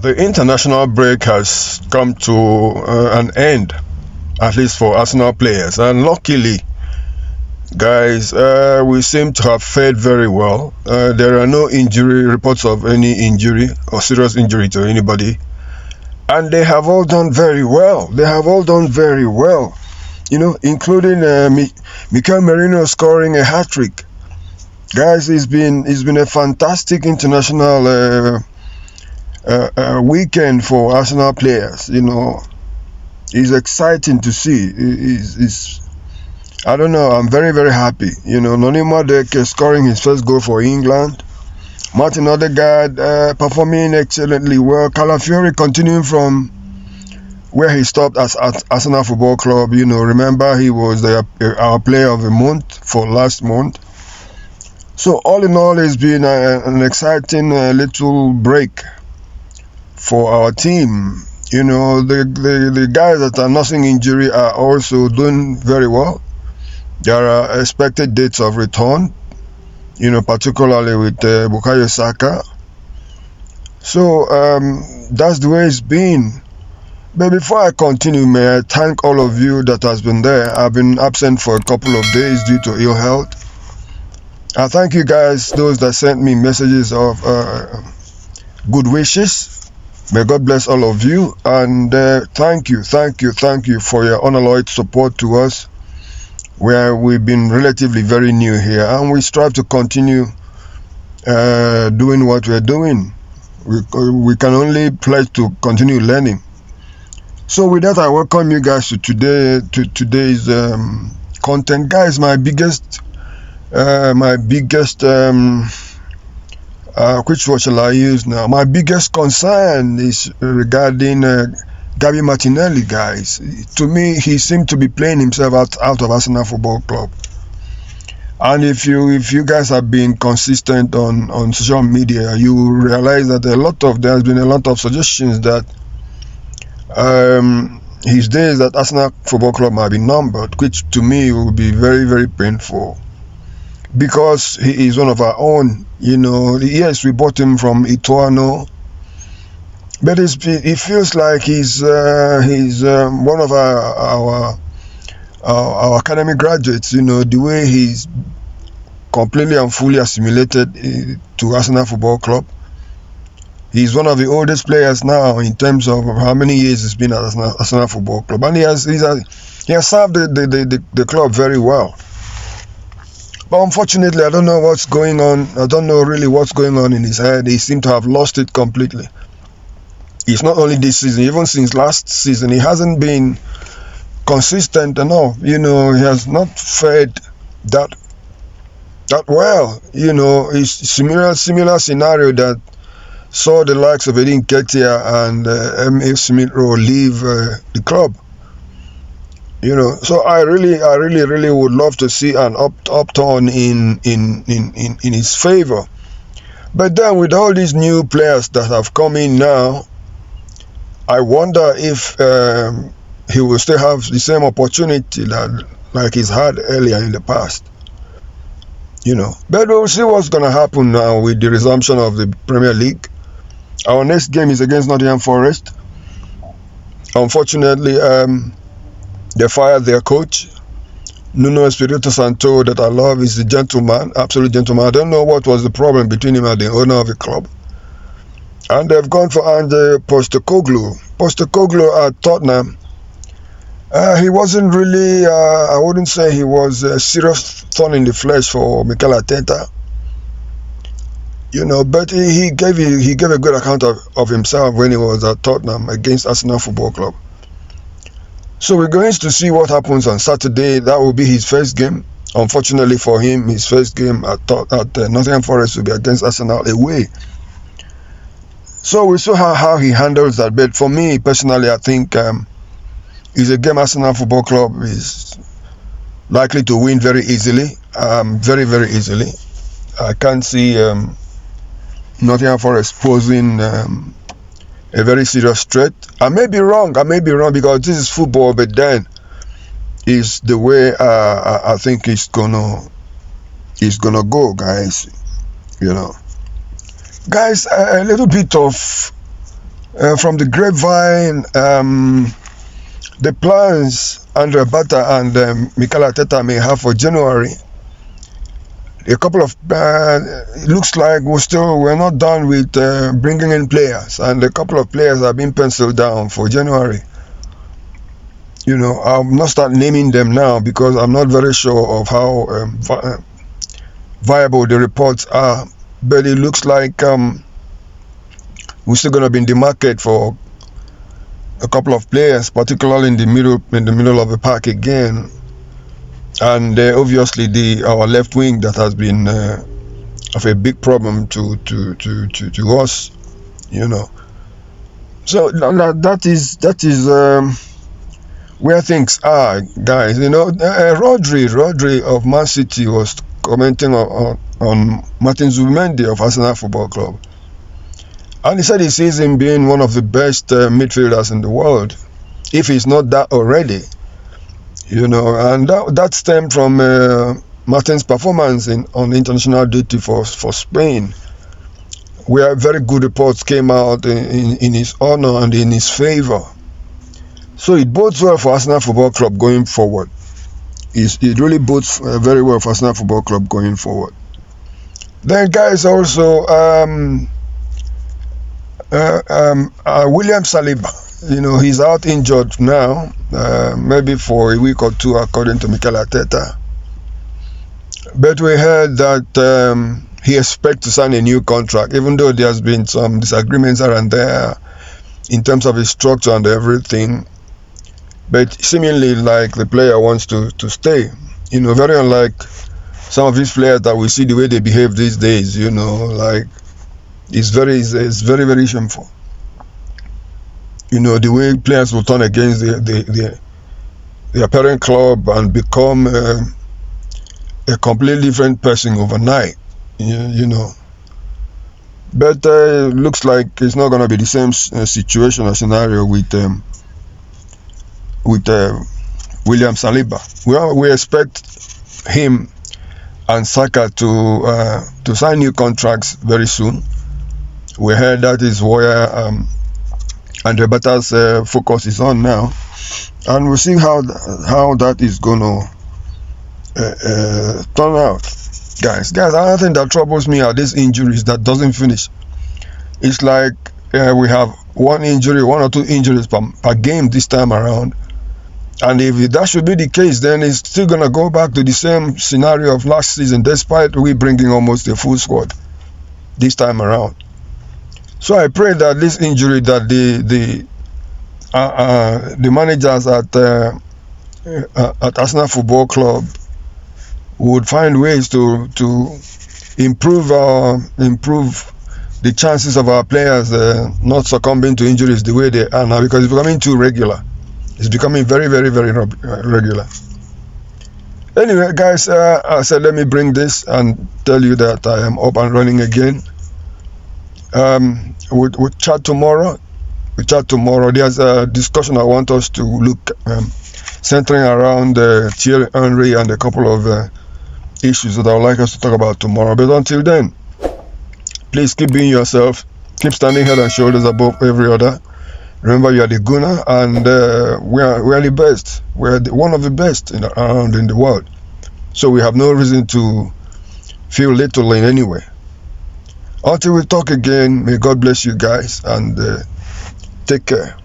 The international break has come to an end, at least for Arsenal players. And luckily, guys, we seem to have fared very well. There are no injury reports of any injury or serious injury to anybody. And they have all done very well. They have all done very well. Including Mikel Merino scoring a hat-trick. Guys, it's been a fantastic international weekend for Arsenal players. It's exciting to see. I don't know. I'm very, very happy. Noni Madueke scoring his first goal for England. Martin Odegaard performing excellently well. Calafiori continuing from where he stopped at Arsenal Football Club. Remember he was our player of the month for last month. So all in all, it's been an exciting little break for our team. The guys that are nursing injury are also doing very well. There are expected dates of return, particularly with Bukayo Saka. So that's the way it's been. But before I continue, may I thank all of you that has been there. I've been absent for a couple of days due to ill health. I thank you guys, those that sent me messages of good wishes. May God bless all of you, and thank you for your unalloyed support to us, where we've been relatively very new here, and we strive to continue doing what we're doing. We can only pledge to continue learning. So with that, I welcome you guys to today's content. Guys, my biggest which word shall I use now? My biggest concern is regarding Gabi Martinelli, guys. To me, he seemed to be playing himself out of Arsenal Football Club. And if you guys have been consistent on social media, you will realize that there's been a lot of suggestions that his days at Arsenal Football Club might be numbered, which to me will be very, very painful. Because he is one of our own, Yes, we bought him from Ituano, but it feels like he's one of our academy graduates. The way he's completely and fully assimilated to Arsenal Football Club. He's one of the oldest players now in terms of how many years he's been at Arsenal Football Club, and he has served the club very well. But unfortunately, I don't know what's going on. I don't know really what's going on in his head. He seemed to have lost it completely. It's not only this season, even since last season, he hasn't been consistent enough. He has not fared that well. It's similar scenario that saw the likes of Edin Ketia and M.A. Smith-Rowe leave the club. So I really would love to see an upturn in his favor. But then with all these new players that have come in now, I wonder if he will still have the same opportunity like he's had earlier in the past. But we'll see what's going to happen now with the resumption of the Premier League. Our next game is against Nottingham Forest. Unfortunately, they fired their coach. Nuno Espirito Santo, that I love, is a gentleman, absolute gentleman. I don't know what was the problem between him and the owner of the club. And they've gone for Andrea Postecoglou. Postecoglou at Tottenham. He wasn't really, I wouldn't say he was a serious thorn in the flesh for Mikel Arteta. But he gave a good account of himself when he was at Tottenham against Arsenal Football Club. So we're going to see what happens on Saturday. That will be his first game. Unfortunately for him, his first game at Nottingham Forest will be against Arsenal away. So we'll see how he handles that. But for me personally, I think it's a game Arsenal Football Club is likely to win very easily. Very, very easily. I can't see Nottingham Forest posing a very serious threat. I may be wrong because this is football, but then is the way I think it's gonna go, guys. Guys, a little bit of From the grapevine, the plans Andrea Berta and Mikel Arteta may have for January. A couple of it looks like we're not done with bringing in players, and a couple of players have been penciled down for January. I'll not start naming them now because I'm not very sure of how viable the reports are. But it looks like we're still going to be in the market for a couple of players, particularly in the middle of the park again. And obviously our left wing that has been of a big problem to us. So that is where things are, guys. Rodri of Man City was commenting on Martin Zubimendi of Arsenal Football Club, and he said he sees him being one of the best midfielders in the world, if he's not that already. And that stemmed from Martin's performance on international duty for Spain, where very good reports came out in his honor and in his favor. So it bodes well for Arsenal Football Club going forward. It really bodes very well for Arsenal Football Club going forward. Then, guys, also William Saliba. He's out injured now, maybe for a week or two, according to Mikel Arteta. But we heard that he expects to sign a new contract, even though there's been some disagreements around there in terms of his structure and everything. But seemingly like the player wants to stay. Very unlike some of these players that we see the way they behave these days. Like it's very very shameful. The way players will turn against their parent club and become a completely different person overnight. But looks like it's not going to be the same situation or scenario with William Saliba. We expect him and Saka to sign new contracts very soon. We heard that is where Andrea Berta's focus is on now, and we'll see how that is going to turn out. Guys, another thing that troubles me are these injuries that doesn't finish. It's like we have one or two injuries per game this time around. And if that should be the case, then it's still going to go back to the same scenario of last season, despite we bringing almost a full squad this time around. So I pray that this injury that the managers at Arsenal Football Club would find ways to improve the chances of our players not succumbing to injuries the way they are now, because it's becoming too regular. It's becoming very, very, very regular. Anyway, guys, I said let me bring this and tell you that I am up and running again. We'll chat tomorrow. There's a discussion I want us to look centering around Thierry Henry and a couple of issues that I would like us to talk about tomorrow. But until then, please keep being yourself. Keep standing head and shoulders above every other. Remember, you are the gunner, and we are the best. We are one of the best around in the world. So we have no reason to feel little in any way. Until we talk again, may God bless you guys, and take care.